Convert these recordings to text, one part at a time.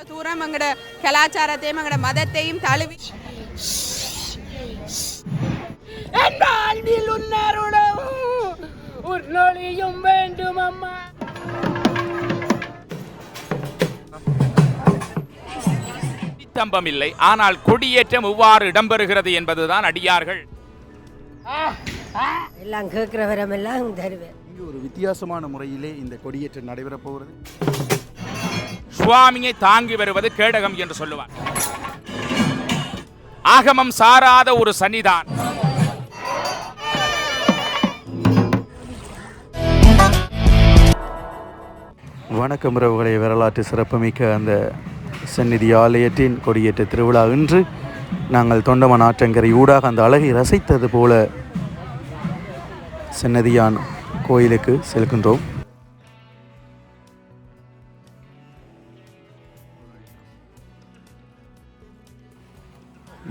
தூரம் எங்கட கலாச்சாரத்தையும் எங்கட மதத்தையும் தழுவி உன்னொழியும் வேண்டும் அம்மா. தம்பம் இல்லை, ஆனால் கொடியேற்றம் எவ்வாறு இடம்பெறுகிறது என்பதுதான் அடியார்கள் எல்லாம் கேட்கிற வரமெல்லாம் தருவேன். இங்கு ஒரு வித்தியாசமான முறையிலே இந்த கொடியேற்றம் நடைபெறப் போகிறது. சுவாமியை தாங்கி வருவது கேடகம் என்று சொல்லுவார். ஆகமம் சாராத ஒரு சன்னிதான். வணக்கம் உறவுகளை, வரலாற்று சிறப்புமிக்க அந்த சந்நிதி ஆலயத்தின் கொடியேற்ற திருவிழா இன்று நாங்கள் தொண்டமன் ஆற்றங்கரை ஊடாக அந்த அழகை ரசித்தது போல சன்னதியான் கோயிலுக்கு செல்கின்றோம்.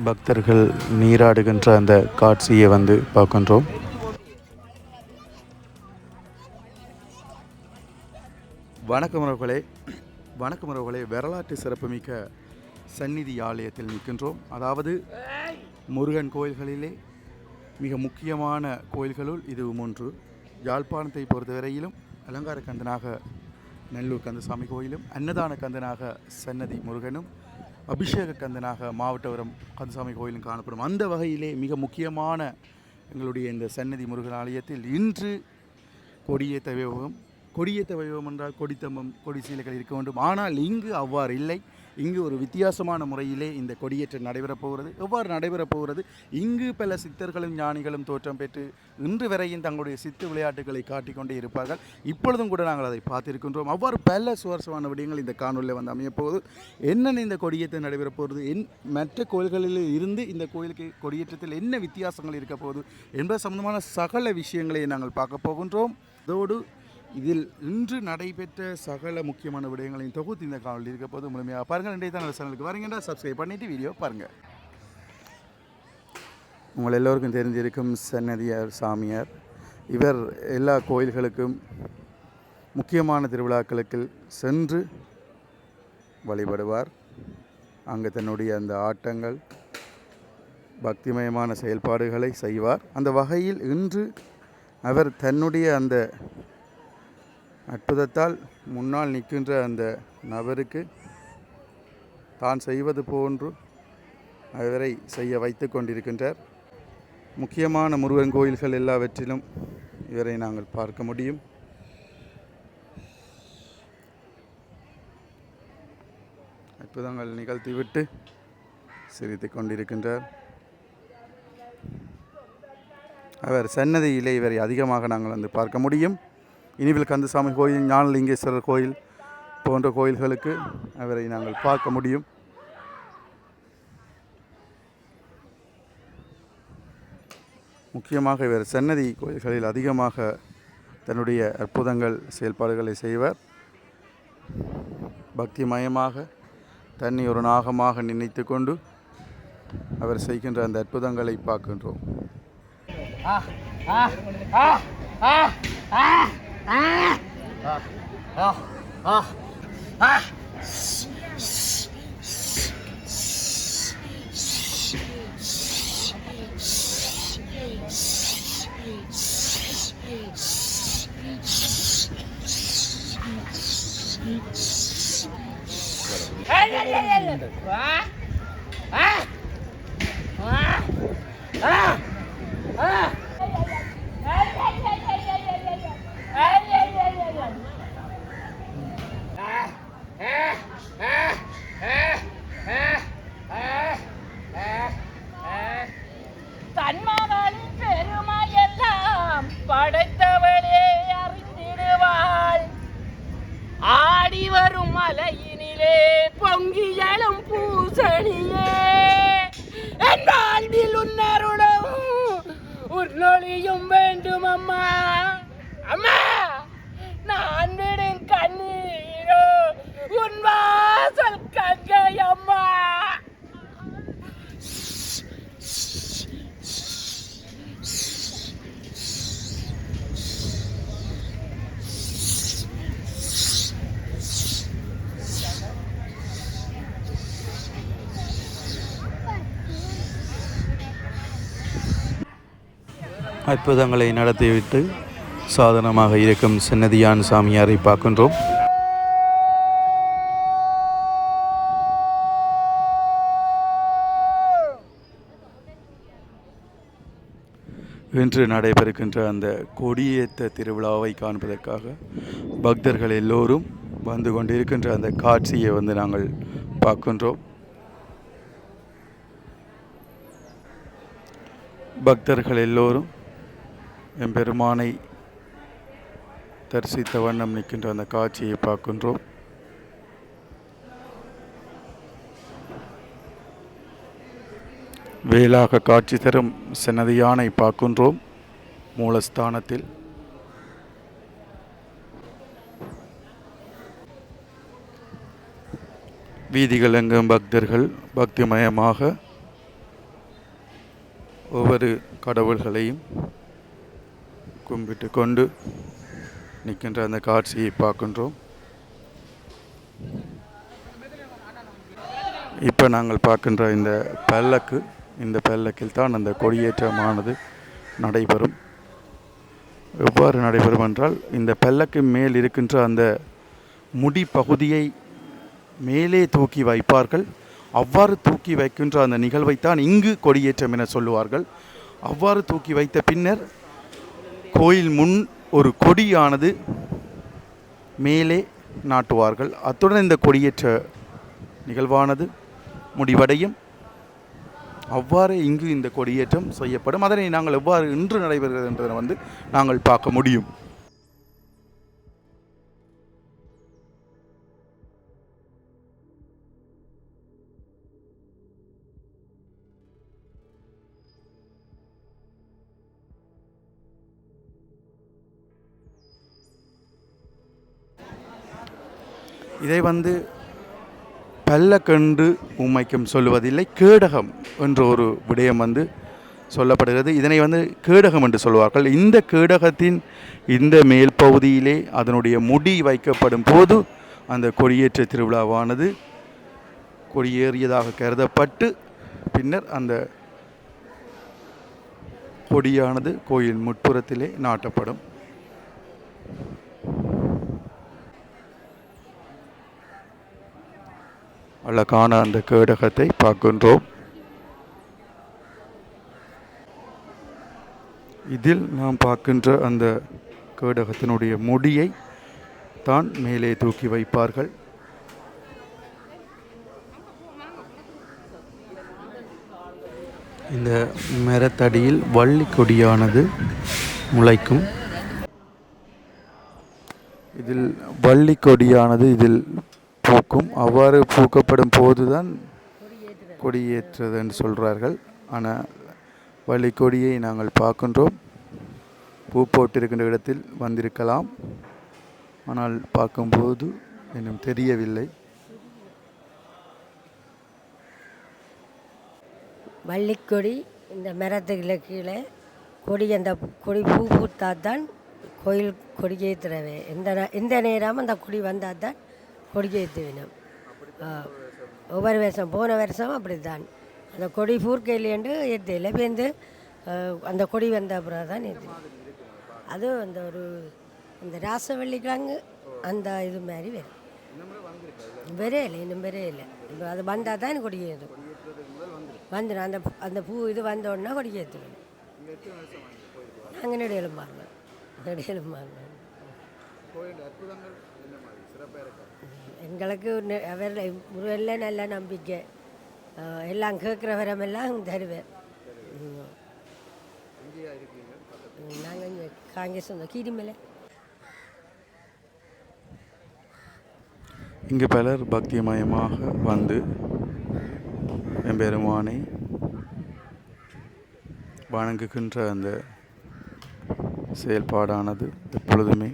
பக்தர்கள் நீராடுகின்ற அந்த காட்சியை வந்து பார்க்கின்றோம். வணக்கம் உறவுகளே, வரலாற்று சிறப்புமிக்க சந்நிதி ஆலயத்தில் நிற்கின்றோம். அதாவது முருகன் கோயில்களிலே மிக முக்கியமான கோயில்களுள் இதுவும் ஒன்று. யாழ்ப்பாணத்தை பொறுத்தவரையிலும் அலங்கார கந்தனாக நெல்லூர் கந்தசாமி கோயிலும், அன்னதான கந்தனாக சன்னதி முருகனும், அபிஷேக கந்தனாக மாவட்டபுரம் கந்தசாமி கோயிலும் காணப்படும். அந்த வகையிலே மிக முக்கியமான எங்களுடைய இந்த சன்னதி முருகன் ஆலயத்தில் இன்று கொடியேற்ற வைபவம் என்றால் கொடித்தம்பம், கொடி சீலைகள் இருக்க வேண்டும். ஆனால் இங்கு அவ்வாறு இல்லை. இங்கு ஒரு வித்தியாசமான முறையிலே இந்த கொடியேற்றம் நடைபெறப் போகிறது. எவ்வாறு நடைபெறப் போகிறது? இங்கு பல சித்தர்களும் ஞானிகளும் தோற்றம் பெற்று இன்று வரையும் தங்களுடைய சித்து விளையாட்டுகளை காட்டிக்கொண்டே இருப்பார்கள். இப்பொழுதும் கூட நாங்கள் அதை பார்த்திருக்கின்றோம். அவ்வாறு பல சுவாரஸ்யமான விடயங்கள் இந்த காணொலியில் வந்து அமையப்போகுது. என்னென்ன இந்த கொடியேற்றம் நடைபெறப் போகிறது, மற்ற கோயில்களில் இருந்து இந்த கோயிலுக்கு கொடியேற்றத்தில் என்ன வித்தியாசங்கள் இருக்க போகுது என்பது சம்பந்தமான சகல விஷயங்களை நாங்கள் பார்க்க போகின்றோம். அதோடு இதில் இன்று நடைபெற்ற சகல முக்கியமான விடயங்களையும் தொகுத்து இந்த காணொலி இருக்க போது முழுமையாக பாருங்கள். இன்றைய தான் சேனலுக்கு வரீங்கன்னா சப்ஸ்கிரைப் பண்ணிவிட்டு வீடியோ பாருங்கள். உங்கள் எல்லோருக்கும் தெரிஞ்சிருக்கும் சன்னதியார் சாமியார். இவர் எல்லா கோயில்களுக்கும் முக்கியமான திருவிழாக்களுக்கு சென்று வழிபடுவார். அங்கே தன்னுடைய அந்த ஆட்டங்கள், பக்திமயமான செயல்பாடுகளை செய்வார். அந்த வகையில் இன்று அவர் தன்னுடைய அந்த அற்புதத்தால் முன்னால் நிற்கின்ற அந்த நபருக்கு தான் செய்வது போன்று அவரை செய்ய வைத்து கொண்டிருக்கின்றார். முக்கியமான முருகன் கோயில்கள் எல்லாவற்றிலும் இவரை நாங்கள் பார்க்க முடியும். அற்புதங்கள் நிகழ்த்திவிட்டு சிரித்து கொண்டிருக்கின்றார். அவர் சன்னதியிலே இவரை அதிகமாக நாங்கள் வந்து பார்க்க முடியும். இனிவில் கந்தசாமி கோயில், ஞானலிங்கேஸ்வரர் கோயில் போன்ற கோயில்களுக்கு அவரை நாங்கள் பார்க்க முடியும். முக்கியமாக இவர் சன்னதி கோயில்களில் அதிகமாக தன்னுடைய அற்புதங்கள் செயல்பாடுகளை செய்வார். பக்திமயமாக தன்னை ஒரு நாகமாக நினைத்து கொண்டு அவர் செய்கின்ற அந்த அற்புதங்களை பார்க்கின்றோம். உன்னொழியும் வேண்டும் அம்மா. அம்மா, நான் விடும் கண்ணீரோ உன் வாசல் கங்கை அம்மா. அற்புதங்களை நடத்திவிட்டு சாதனமாக இருக்கும் சன்னதியான் சாமியாரை பார்க்கின்றோம். இன்று நடைபெறுகின்ற அந்த கொடியேற்ற திருவிழாவை காண்பதற்காக பக்தர்கள் எல்லோரும் வந்து கொண்டிருக்கின்ற அந்த காட்சியை நாங்கள் பார்க்கின்றோம். பக்தர்கள் எல்லோரும் எம்பெருமானை தரிசித்த வண்ணம் நிற்கின்ற அந்த காட்சியை பார்க்கின்றோம். வேலாக காட்சி தரும் சன்னதியானை பார்க்கின்றோம் மூலஸ்தானத்தில். வீதிகள் எங்கும் பக்தர்கள் பக்திமயமாக ஒவ்வொரு கடவுள்களையும் கும்பிட்டு கொண்டு நிற்கின்ற அந்த காட்சியை பார்க்கின்றோம். இப்போ நாங்கள் பார்க்கின்ற இந்த பல்லக்கு, இந்த பல்லக்கில் தான் அந்த கொடியேற்றமானது நடைபெறும். எவ்வாறு நடைபெறும் என்றால், இந்த பல்லக்கு மேல் இருக்கின்ற அந்த முடி பகுதியை மேலே தூக்கி வைப்பார்கள். அவ்வாறு தூக்கி வைக்கின்ற அந்த நிகழ்வைத்தான் இங்கு கொடியேற்றம் என சொல்லுவார்கள். அவ்வாறு தூக்கி வைத்த பின்னர் கோயில் முன் ஒரு கொடியானது மேலே நாட்டுவார்கள். அத்துடன் இந்த கொடியேற்ற நிகழ்வானது முடிவடையும். அவ்வாறு இங்கு இந்த கொடியேற்றம் செய்யப்படும். அதனை நாங்கள் எவ்வாறு இன்று நடைபெறுகிறது என்பதை நாங்கள் பார்க்க முடியும். இதை பல்லக்கென்று உண்மைக்கும் சொல்லுவதில்லை, கேடகம் என்ற ஒரு விடயம் சொல்லப்படுகிறது. இதனை கேடகம் என்று சொல்வார்கள். இந்த கேடகத்தின் இந்த மேல் பகுதியிலே அதனுடைய முடி வைக்கப்படும் போது அந்த கொடியேற்ற திருவிழாவானது கொடியேறியதாக கருதப்பட்டு பின்னர் அந்த கொடியானது கோயில் முட்புறத்திலே நாட்டப்படும். அழகான அந்த கேடகத்தை பார்க்கின்றோம். இதில் நாம் பார்க்கின்ற அந்த கேடகத்தினுடைய முடியை தான் மேலே தூக்கி வைப்பார்கள். இந்த மரத்தடியில் வள்ளி கொடியானது முளைக்கும். இதில் வள்ளி கொடியானது இதில் பூக்கும். அவ்வாறு பூக்கப்படும் போதுதான் கொடியேற்றுறது என்று சொல்கிறார்கள். ஆனால் வள்ளி கொடியை நாங்கள் பார்க்கின்றோம். பூ போட்டிருக்கின்ற இடத்தில் வந்திருக்கலாம், ஆனால் பார்க்கும்போது இன்னும் தெரியவில்லை. வள்ளிக்கொடி இந்த மரத்துக்கு கீழே கொடி, அந்த கொடி பூ பூத்தால் தான் கோயில் கொடியேற்றுறவே. எந்த நேரமும் அந்த கொடி வந்தால் தான் கொடியேற்று வேணும். ஒவ்வொரு வருஷம், போன வருஷம் அப்படி தான் அந்த கொடி பூர்க்கையிலேண்டு ஏற்றில பேருந்து அந்த கொடி வந்த அப்புறம் தான் ஏற்று. அது அந்த ஒரு அந்த ராசவள்ளிக்கிழங்கு அந்த இது மாதிரி வேறு வரே இல்லை, இன்னும் வரே இல்லை. இப்போ அது வந்தால் தான் கொடியேறும். வந்துடும் அந்த அந்த பூ இது வந்தோடனே கொடியேற்றுவேன். நாங்கள் நெடையிலும் மாறணும், நெடையிலும் மாறணும். எங்களுக்கு முருகனில் நல்ல நம்பிக்கை. எல்லாம் கேட்குற வரமெல்லாம் தருவேன். நாங்கள் இங்கே காங்கிரஸ் வந்தோம் கீரிமலை. இங்கு பலர் பக்திமயமாக வந்து எம்பெருமானை வணங்குகின்ற அந்த செயல்பாடானது எப்பொழுதுமே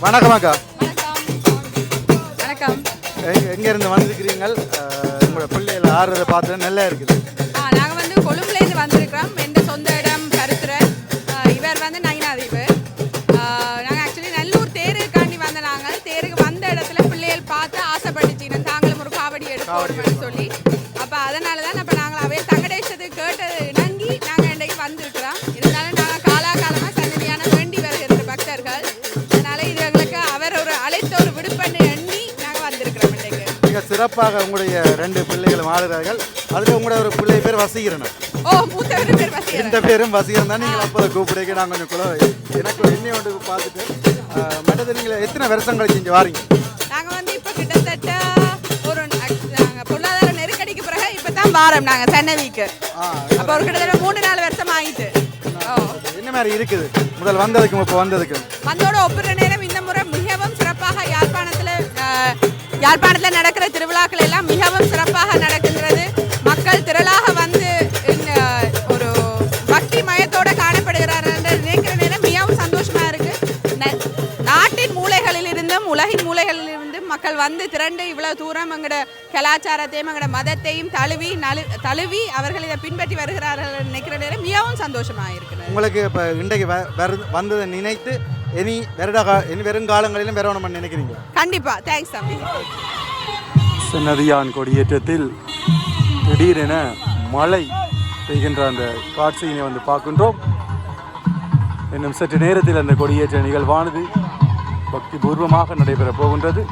வணக்கம் அக்கா. வணக்கம். எங்கேருந்து வந்திருக்கிறீங்கள்? உங்களோட பிள்ளைகள் ஆடுறதை பார்த்து நல்லா இருக்குது. நாங்கள் வந்து கொழும்புலேருந்து வந்திருக்கிறோம். எந்த சொந்த இடம் கருத்துறன். இவர் வந்து நயினாதீவு. நாங்கள் ஆக்சுவலி நல்லூர் தேருக்காண்டி வந்த நாங்கள் தேருக்கு வந்த இடத்துல பிள்ளைகள் பார்த்து ஆசைப்பட்டுச்சின்னு தாங்களும் ஒரு காவடி எடுக்கணும்னு சொல்லி அப்போ அதனால தான் இப்போ நாங்கள் அவைய தங்கடேசத்துக்கு கேட்டது இணங்கி நாங்கள் இன்றைக்கு வந்திருக்கிறோம். இருந்தாலும் நாங்கள் காலாகாலமாக சன்னதியான வேண்டி வருகிற பக்தர்கள். அதனால இதுகளுக்கு அவர் ஒரு அழைத்த ஒரு விடுப்பண்ணை எண்ணி நாங்கள் வந்திருக்கிறோம் இன்றைக்கு. மிக சிறப்பாக உங்களுடைய 2 பிள்ளைகளும் ஆடுகிறார்கள். அதில் உங்களோட ஒரு பிள்ளை பேர் வசீகரன். மூத்தவர் பேர் வசீகரன். இந்த பேரும் வசீகரன் தான். நீங்கள் அப்போ கூப்பிடுங்க. நான் கொஞ்சம் எனக்கு என்ன ஒன்று பார்த்துட்டு மற்றது நீங்கள் எத்தனை வருஷம் கழிச்சு இங்கே வாரீங்க? நாங்கள் வந்து இப்போ கிட்டத்தட்ட ஒரு பொருளாதார நெருக்கடிக்கு பிறகு இப்போ தான் வாரம் நாங்கள் சன்னதிக்கு. அப்போ ஒரு கிட்டத்தட்ட 3-4 வருஷம் ஆகிட்டு. என்ன மாதிரி இருக்குது முதல் வந்ததுக்கும் இப்போ வந்ததுக்கு? வந்தோட ஒப்புற நேரம் இந்த முறை மிகவும் சிறப்பாக யாழ்ப்பாணத்தில் நடக்கிற திருவிழாக்கள் எல்லாம் மிகவும் சிறப்பாக நடக்கின்றது. மக்கள் திரளாக வந்து ஒரு பக்தி மயத்தோட காணப்படுகிறார்கள் என்று நினைக்கிற நேரம் மிகவும் சந்தோஷமா இருக்கு. நாட்டின் மூலைகளில் இருந்தும் உலகின் மூலைகளில் இருந்தும் மக்கள் வந்து திரண்டு இவ்வளவு தூரம் எங்களோட கலாச்சாரத்தையும் எங்களோட மதத்தையும் தழுவி அவர்கள் இதை பின்பற்றி வருகிறார்கள் நினைக்கிற நேரம் மிகவும் சந்தோஷமாக இருக்கிறது. உங்களுக்கு இப்போ இன்றைக்கு வந்ததை நினைத்து இனி வருங்காலங்களிலும் வேற நினைக்கிறீங்க? கண்டிப்பா. தேங்க்ஸ் தம்பி. சன்னதியான் கொடியேற்றத்தில் திடீரென மழை பெய்கின்ற அந்த காட்சியினை வந்து பார்க்கின்றோம். இன்னும் சற்று நேரத்தில் அந்த கொடியேற்ற நிகழ்வானது பக்தி பூர்வமாக நடைபெறப் போகின்றது.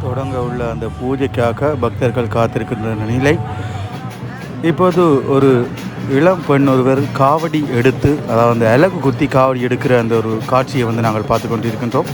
தொடங்க உள்ள அந்த பூஜைக்காக பக்தர்கள் காத்திருக்கின்ற நிலை. இப்போது ஒரு இளம் பெண் ஒருவர் காவடி எடுத்து, அதாவது அலகு குத்தி காவடி எடுக்கிற அந்த ஒரு காட்சியை வந்து நாங்கள் பார்த்து கொண்டிருக்கின்றோம்.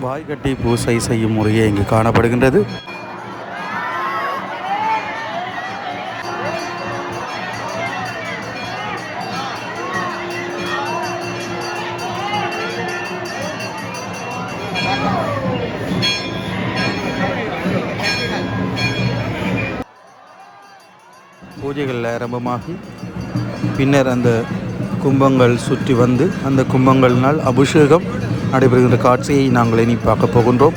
வாய்கட்டி பூசை செய்யும் முறையே இங்கு காணப்படுகின்றது. பூஜைகள் ஆரம்பமாகி பின்னர் அந்த கும்பங்கள் சுற்றி வந்து அந்த கும்பங்களினால் அபிஷேகம் நடைபெறுகின்ற காட்சியை நாங்கள் இனி பார்க்க போகின்றோம்.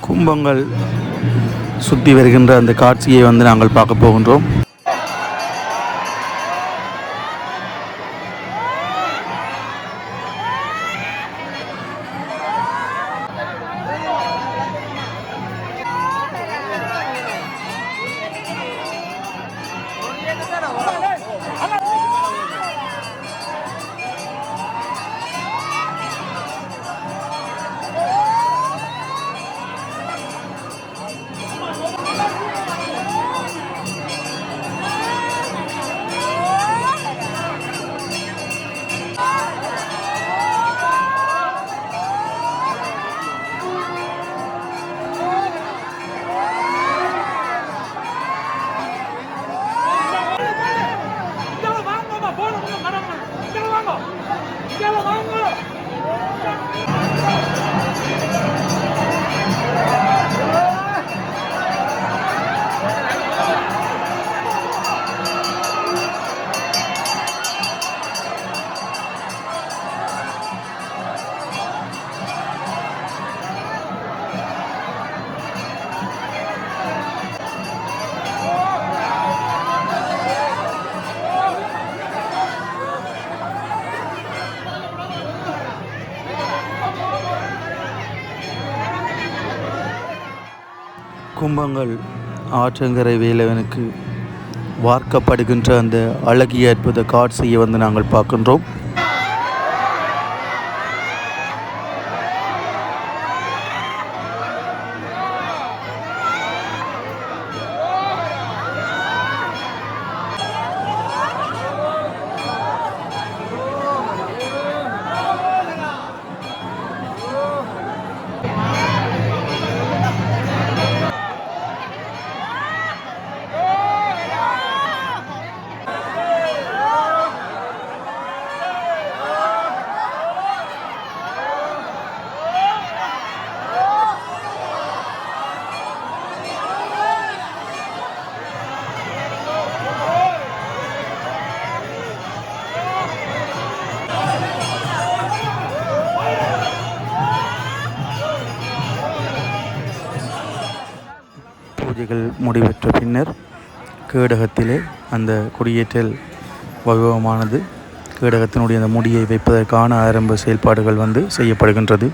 கும்பங்கள் சுற்றி வருகின்ற அந்த காட்சியை வந்து நாங்கள் பார்க்க போகின்றோம். கும்பங்கள் ஆற்றங்கரை வேலவனுக்கு வார்க்கப்படுகின்ற அந்த அழகிய அற்புத காட்சியை வந்து நாங்கள் பார்க்கின்றோம். பூஜைகள் முடிவற்ற பின்னர் கேடகத்திலே அந்த கொடியேற்றல் வைபவமானது கேடகத்தினுடைய அந்த முடியை வைப்பதற்கான ஆரம்ப செயல்பாடுகள் செய்யப்படுகின்றது.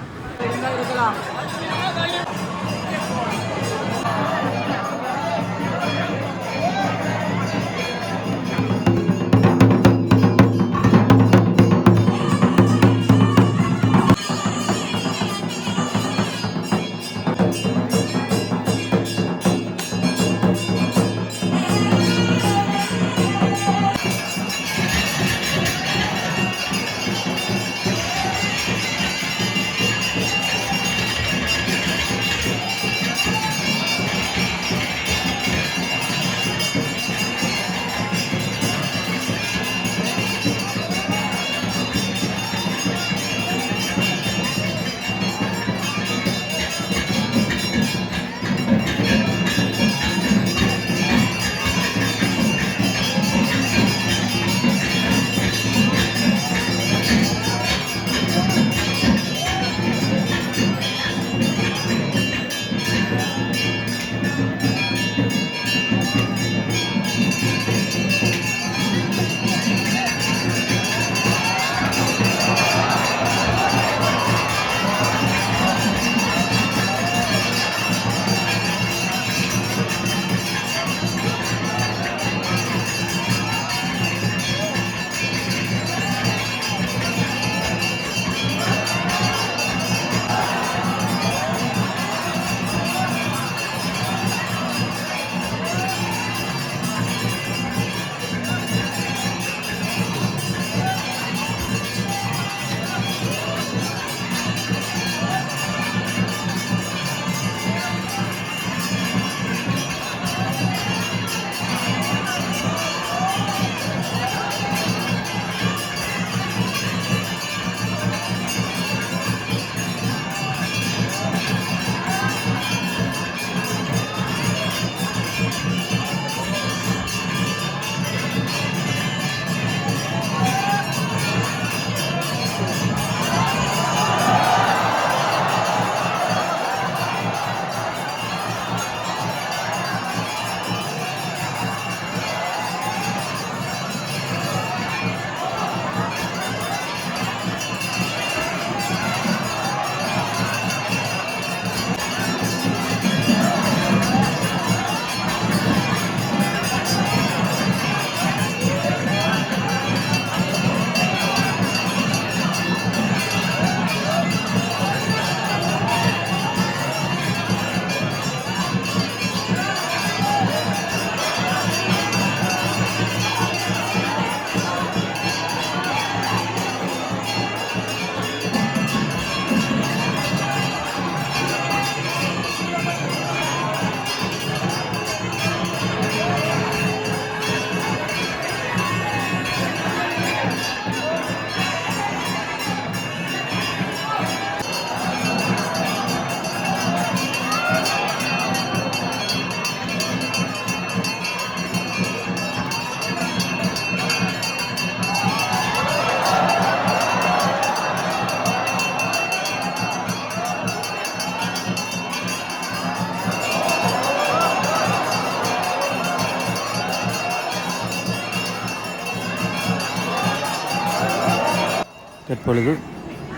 தற்பொழுது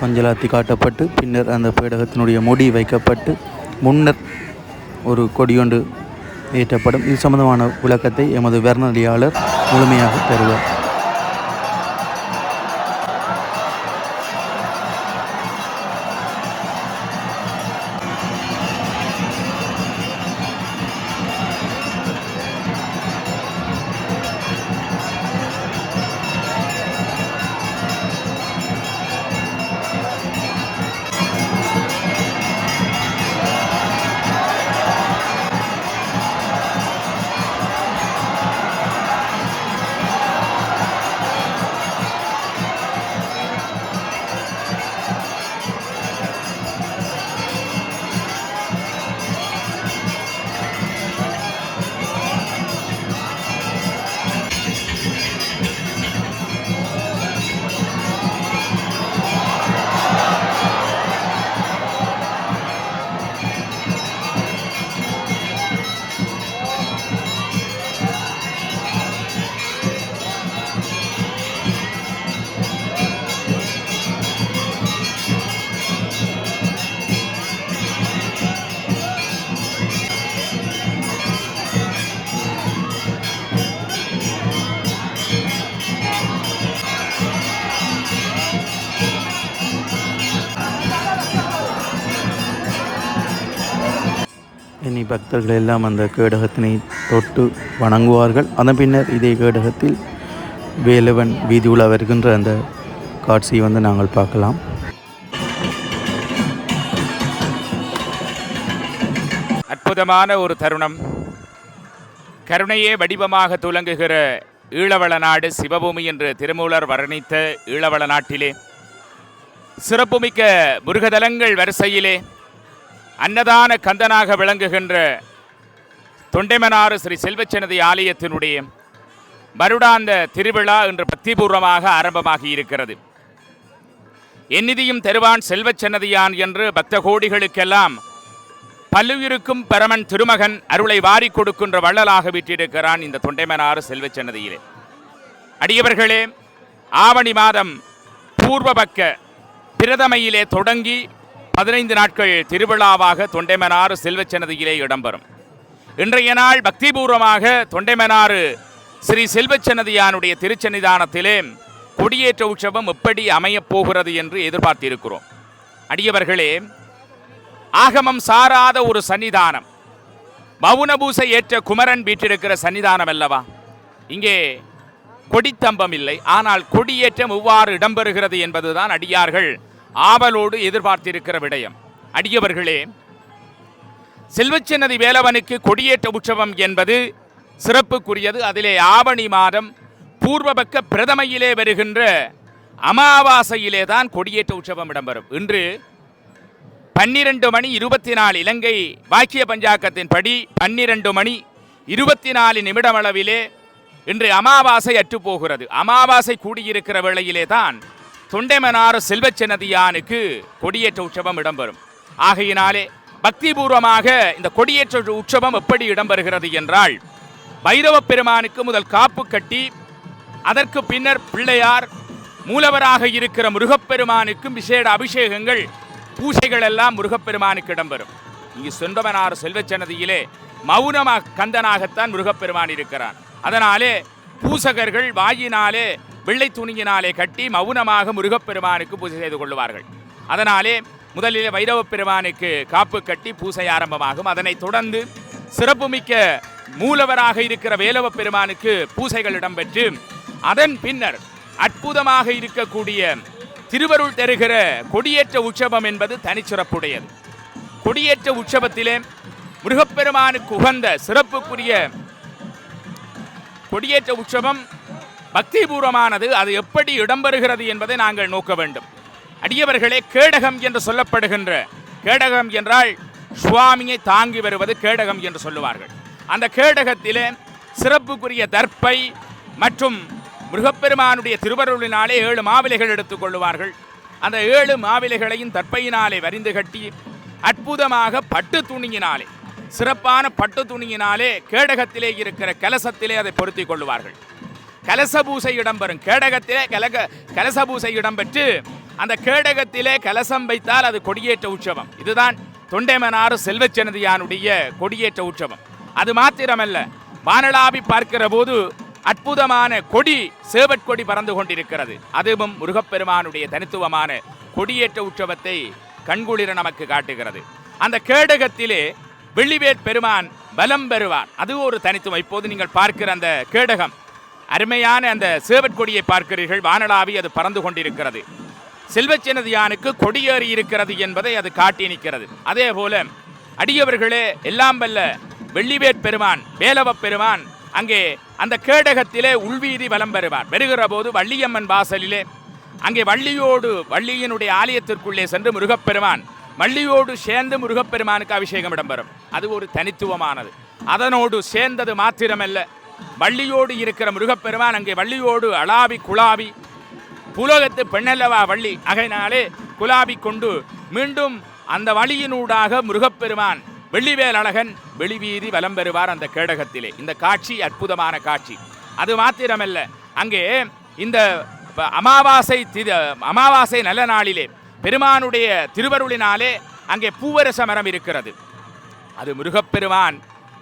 பஞ்சலாத்தி காட்டப்பட்டு பின்னர் அந்த பேடகத்தினுடைய முடி வைக்கப்பட்டு முன்னர் ஒரு கொடியொன்று ஏற்றப்படும். இது சம்பந்தமான விளக்கத்தை எமது வர்ணனையாளர் முழுமையாக தருவார். இனி பக்தர்கள் எல்லாம் அந்த கேடகத்தினை தொட்டு வணங்குவார்கள். அதன் பின்னர் இதே கேடகத்தில் வேலவன் வீதி உலா வருகின்ற அந்த காட்சியை நாங்கள் பார்க்கலாம். அற்புதமான ஒரு தருணம். கருணையே வடிவமாக துலங்குகிற ஈழவள நாடு சிவபூமி என்று திருமூலர் வர்ணித்த ஈழவள நாட்டிலே சிறப்புமிக்க முருகதலங்கள் வரிசையிலே அன்னதான கந்தனாக விளங்குகின்ற தொண்டைமனாறு ஸ்ரீ செல்வச்சன்னதி ஆலயத்தினுடைய வருடாந்த திருவிழா இன்று பக்திபூர்வமாக ஆரம்பமாகி இருக்கிறது. எந்நிதியும் தருவான் செல்வச்சன்னதியான் என்று பக்த கோடிகளுக்கெல்லாம் பல்லுயிருக்கும் பரமன் திருமகன் அருளை வாரி கொடுக்கின்ற வள்ளலாக வீற்றிருக்கிறான் இந்த தொண்டைமனாறு செல்வச்சன்னதியிலே. அடியவர்களே, ஆவணி மாதம் பூர்வபக்க பிரதமையிலே தொடங்கி 15 நாட்கள் திருவிழாவாக தொண்டைமனாறு செல்வச்சன்னதியிலே இடம்பெறும். இன்றைய நாள் பக்திபூர்வமாக தொண்டைமனாறு ஸ்ரீ செல்வச்சன்னதியானுடைய திருச்சன்னிதானத்திலே கொடியேற்ற உற்சவம் எப்படி அமையப் போகிறது என்று எதிர்பார்த்திருக்கிறோம். அடியவர்களே, ஆகமம் சாராத ஒரு சன்னிதானம், மௌனபூசை ஏற்ற குமரன் வீற்றிருக்கிற சன்னிதானம் அல்லவா. இங்கே கொடித்தம்பம் இல்லை, ஆனால் கொடியேற்றம் எவ்வாறு இடம்பெறுகிறது என்பதுதான் அடியார்கள் ஆவலோடு எதிர்பார்த்திருக்கிற விடயம். அடியவர்களே, செல்வச்சன்னதி வேலவனுக்கு கொடியேற்ற உற்சவம் என்பது சிறப்புக்குரியது. அதிலே ஆவணி மாதம் பூர்வபக்க பிரதமையிலே வருகின்ற அமாவாசையிலே தான் கொடியேற்ற உற்சவம் இடம்பெறும். இன்று 12:24 இலங்கை வாக்கிய பஞ்சாக்கத்தின்படி 12:24 அளவிலே இன்று அமாவாசை அற்றுப்போகிறது. அமாவாசை கூடியிருக்கிற வேளையிலே தான் தொண்டைமனாறு செல்வச்சன்னதியானுக்கு கொடியேற்ற உற்சவம் இடம்பெறும். ஆகையினாலே பக்திபூர்வமாக இந்த கொடியேற்ற உற்சவம் எப்படி இடம்பெறுகிறது என்றால், பைரவ பெருமானுக்கு முதல் காப்பு கட்டி அதற்கு பின்னர் பிள்ளையார் மூலவராக இருக்கிற முருகப்பெருமானுக்கும் விசேட அபிஷேகங்கள் பூசைகள் எல்லாம் முருகப்பெருமானுக்கு இடம்பெறும். இங்கு தொண்டைமனாறு செல்வச்சன்னதியிலே மௌனமாக கந்தனாகத்தான் முருகப்பெருமான் இருக்கிறான். அதனாலே பூசகர்கள் வாயினாலே வெள்ளை துணியினாலே கட்டி மௌனமாக முருகப்பெருமானுக்கு பூஜை செய்து கொள்வார்கள். அதனாலே முதலிலே வைரவ பெருமானுக்கு காப்பு கட்டி பூசை ஆரம்பமாகும். அதனைத் தொடர்ந்து சிறப்புமிக்க மூலவராக இருக்கிற வேலவ பெருமானுக்கு பூசைகள் இடம்பெற்று அதன் பின்னர் அற்புதமாக இருக்கக்கூடிய திருவருள் தருகிற கொடியேற்ற உற்சவம் என்பது தனிச்சிறப்புடையது. கொடியேற்ற உற்சவத்திலே முருகப்பெருமானுக்கு உகந்த சிறப்புக்குரிய கொடியேற்ற உற்சவம் பக்திபூர்வமானது. அது எப்படி இடம்பெறுகிறது என்பதை நாங்கள் நோக்க வேண்டும். அடியவர்களே, கேடகம் என்று சொல்லப்படுகின்ற, கேடகம் என்றால் சுவாமியை தாங்கி வருவது கேடகம் என்று சொல்லுவார்கள். அந்த கேடகத்திலே சிறப்புக்குரிய தர்ப்பை மற்றும் முருகப்பெருமானுடைய திருவருளினாலே 7 மாவிலைகள் எடுத்துக் கொள்ளுவார்கள். அந்த 7 மாவிலைகளையும் தர்ப்பையினாலே வரிந்து கட்டி அற்புதமாக பட்டு துணியினாலே, சிறப்பான பட்டு துணியினாலே கேடகத்திலே இருக்கிற கலசத்திலே அதை பொருத்தி கொள்ளுவார்கள். கலச பூசை இடம்பெறும். கேடகத்திலே கலச பூசை இடம்பெற்று அந்த கேடகத்திலே கலசம் வைத்தால் அது கொடியேற்ற உற்சவம். இதுதான் தொண்டைமனாறு செல்வச்சன்னதியானுடைய கொடியேற்ற உற்சவம். அது மாத்திரமல்ல, வானளாவி பார்க்கிற போது அற்புதமான கொடி, சேவற்கொடி பறந்து கொண்டிருக்கிறது. அதுவும் முருகப்பெருமானுடைய தனித்துவமான கொடியேற்ற உற்சவத்தை கண்குளிர நமக்கு காட்டுகிறது. அந்த கேடகத்திலே வெள்ளிவேற் பெருமான் பலம் பெறுவார். அது ஒரு தனித்துவம். இப்போது நீங்கள் பார்க்கிற அந்த கேடகம், அருமையான அந்த சேவற்கொடியை பார்க்கிறீர்கள். வானளாவி அது பறந்து கொண்டிருக்கிறது. செல்வச்சன்னதியானுக்கு கொடியேறி இருக்கிறது என்பதை அது காட்டி நிற்கிறது. அதே போல அடியவர்களே, எல்லாம் வல்ல வெள்ளிவேற் பெருமான் வேலவ பெருமான் அங்கே அந்த கேடகத்திலே உள்வீதி வலம் பெறுவார். வருகிற போது வள்ளியம்மன் வாசலிலே அங்கே வள்ளியினுடைய ஆலயத்திற்குள்ளே சென்று முருகப்பெருமான் வள்ளியோடு சேர்ந்து முருகப்பெருமானுக்கு அபிஷேகம் இடம்பெறும். அது ஒரு தனித்துவமானது. அதனோடு சேர்ந்தது மாத்திரமல்ல, வள்ளியோடு இருக்கிற முருகப்பெருமான் அங்கே வள்ளியோடு அளாவி குழாவி, புலோகத்து பெண்ணல்லவா வள்ளி, அகையினாலே குலாவி கொண்டு மீண்டும் அந்த வழியினூடாக முருகப்பெருமான் வெள்ளிவேல் அழகன் வெளிவீதி வலம் பெறுவார் அந்த கேடகத்திலே. இந்த காட்சி அற்புதமான காட்சி. அது மாத்திரமல்ல, அங்கே இந்த அமாவாசை நல்ல நாளிலே பெருமானுடைய திருவருளினாலே அங்கே பூவரச மரம் இருக்கிறது. அது முருகப்பெருமான்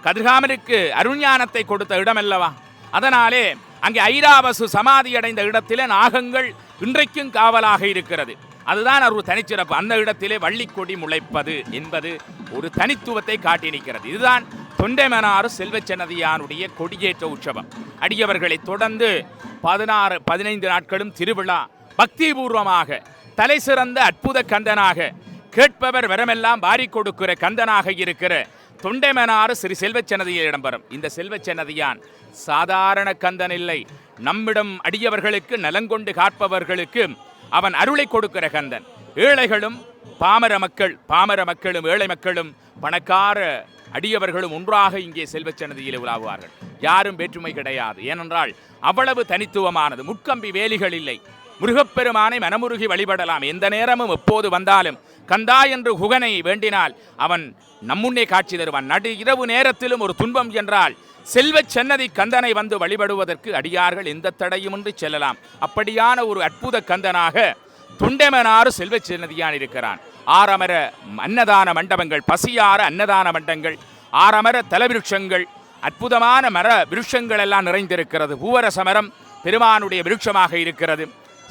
கதிர்காமருக்கு அருஞானத்தை கொடுத்த இடமல்லவா. அதனாலே அங்கே ஐராவசு சமாதி அடைந்த இடத்திலே நாகங்கள் இன்றைக்கும் காவலாக இருக்கிறது. அதுதான் ஒரு தனிச்சிறப்பு. அந்த இடத்திலே வள்ளிக்கொடி முளைப்பது என்பது ஒரு தனித்துவத்தை காட்டி நிற்கிறது. இதுதான் தொண்டைமனாறு செல்வச்சன்னதியானுடைய கொடியேற்ற உற்சவம். அடியவர்களை தொடர்ந்து 15 நாட்களும் திருவிழா பக்திபூர்வமாக தலை சிறந்த அற்புத கந்தனாக கேட்பவர் வரமெல்லாம் வாரி கொடுக்கிற கந்தனாக இருக்கிற தொண்டைமனாறு ஸ்ரீ செல்வச்சன்னதியில் இடம்பெறும். இந்த செல்வச்சன்னதியான் சாதாரண கந்தன் இல்லை. நம்மிடம் அடியவர்களுக்கு நலங்கொண்டு காப்பவர்களுக்கு அவன் அருளை கொடுக்கிற கந்தன். ஏழைகளும் பாமர மக்களும் ஏழை மக்களும் பணக்கார அடியவர்களும் ஒன்றாக இங்கே செல்வச்சன்னதியில் உலாவுவார்கள். யாரும் வேற்றுமை கிடையாது. ஏனென்றால் அவ்வளவு தனித்துவமானது. முட்கம்பி வேலிகள் இல்லை. முருகப்பெருமானை மனமுருகி வழிபடலாம். எந்த நேரமும் எப்போது வந்தாலும் கந்தா என்று குகனை வேண்டினால் அவன் நம்முன்னே காட்சி தருவான். நடு இரவு நேரத்திலும் ஒரு துன்பம் என்றால் செல்வச்சன்னதி கந்தனை வந்து வழிபடுவதற்கு அடியார்கள் எந்த தடையுமின்றி செல்லலாம். அப்படியான ஒரு அற்புத கந்தனாக தொண்டைமனாறு செல்வச்சன்னதியான் இருக்கிறான். ஆரமர அன்னதான மண்டபங்கள், பசியார அன்னதான மண்டங்கள், ஆரமர தலவிருட்சங்கள், அற்புதமான மர விருட்சங்கள் எல்லாம் நிறைந்திருக்கிறது. பூவரச மரம் பெருமானுடைய விருட்சமாக இருக்கிறது.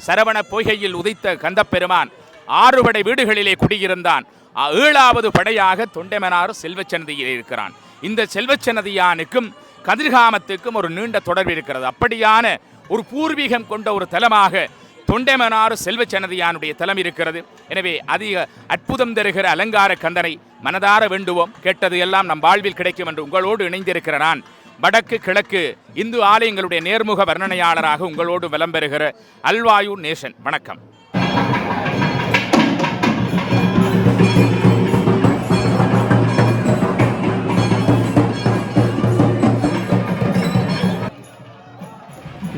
சரவண பொய்கையில் உதித்த கந்தப்பெருமான் 6 படை வீடுகளிலே குடியிருந்தான். 7வது படையாக தொண்டைமனாறு செல்வச்சன்னதியில் இருக்கிறான். இந்த செல்வச்சன்னதியானுக்கும் கதிர்காமத்துக்கும் ஒரு நீண்ட தொடர்பு இருக்கிறது. அப்படியான ஒரு பூர்வீகம் கொண்ட ஒரு தலமாக தொண்டைமனாறு செல்வச்சன்னதியானுடைய தலம் இருக்கிறது. எனவே அதிக அற்புதம் தருகிற அலங்கார கந்தனை மனதார வேண்டுவோம். கேட்டது எல்லாம் நம் வாழ்வில் கிடைக்கும் என்று உங்களோடு இணைந்திருக்கிற நான் வடக்கு கிழக்கு இந்து ஆலயங்களுடைய நேர்முக வர்ணனையாளராக உங்களோடு விளம்பெறுகிற அல்வாயூர் நேசன். வணக்கம்.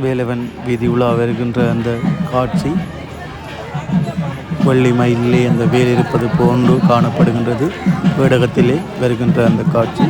வேலவன் வீதி உலா வருகின்ற அந்த காட்சி வெள்ளி மயிலே அந்த வேல் இருப்பது போன்று காணப்படுகின்றது. வேடகத்திலே வருகின்ற அந்த காட்சி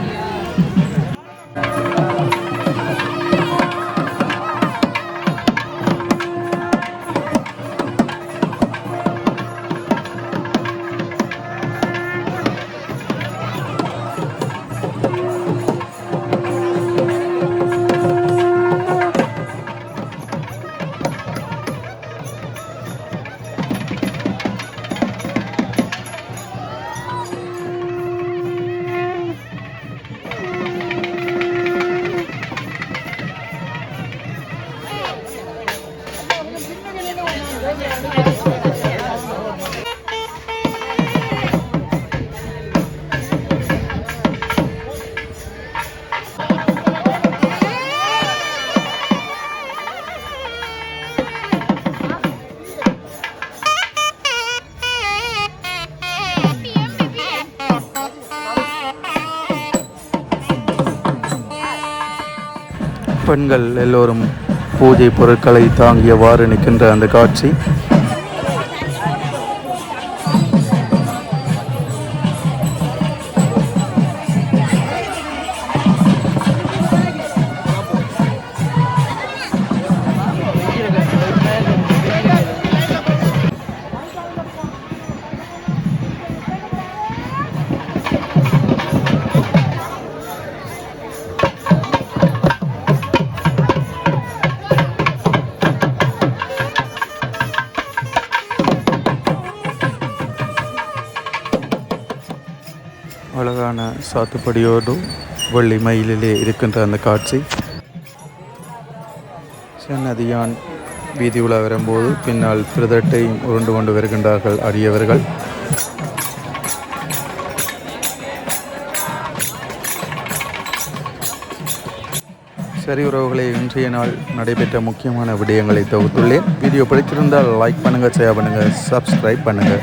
பெண்கள் எல்லோரும் பூஜை பொருட்களை தாங்கியவாறு நிற்கின்ற அந்த காட்சி அழகான சாத்துப்படியோடு வெள்ளி மயிலிலே இருக்கின்ற அந்த காட்சி. சன்னதியான் வீதி உலா வரும்போது பின்னால் பிரதட்டையும் உருண்டு கொண்டு வருகின்றார்கள் அடியவர்கள். சரி உறவுகளை, இன்றைய நாள் நடைபெற்ற முக்கியமான விடயங்களை தொகுத்துள்ளேன். வீடியோ பிடித்திருந்தால் லைக் பண்ணுங்கள், ஷேர் பண்ணுங்கள், சப்ஸ்கிரைப் பண்ணுங்கள்.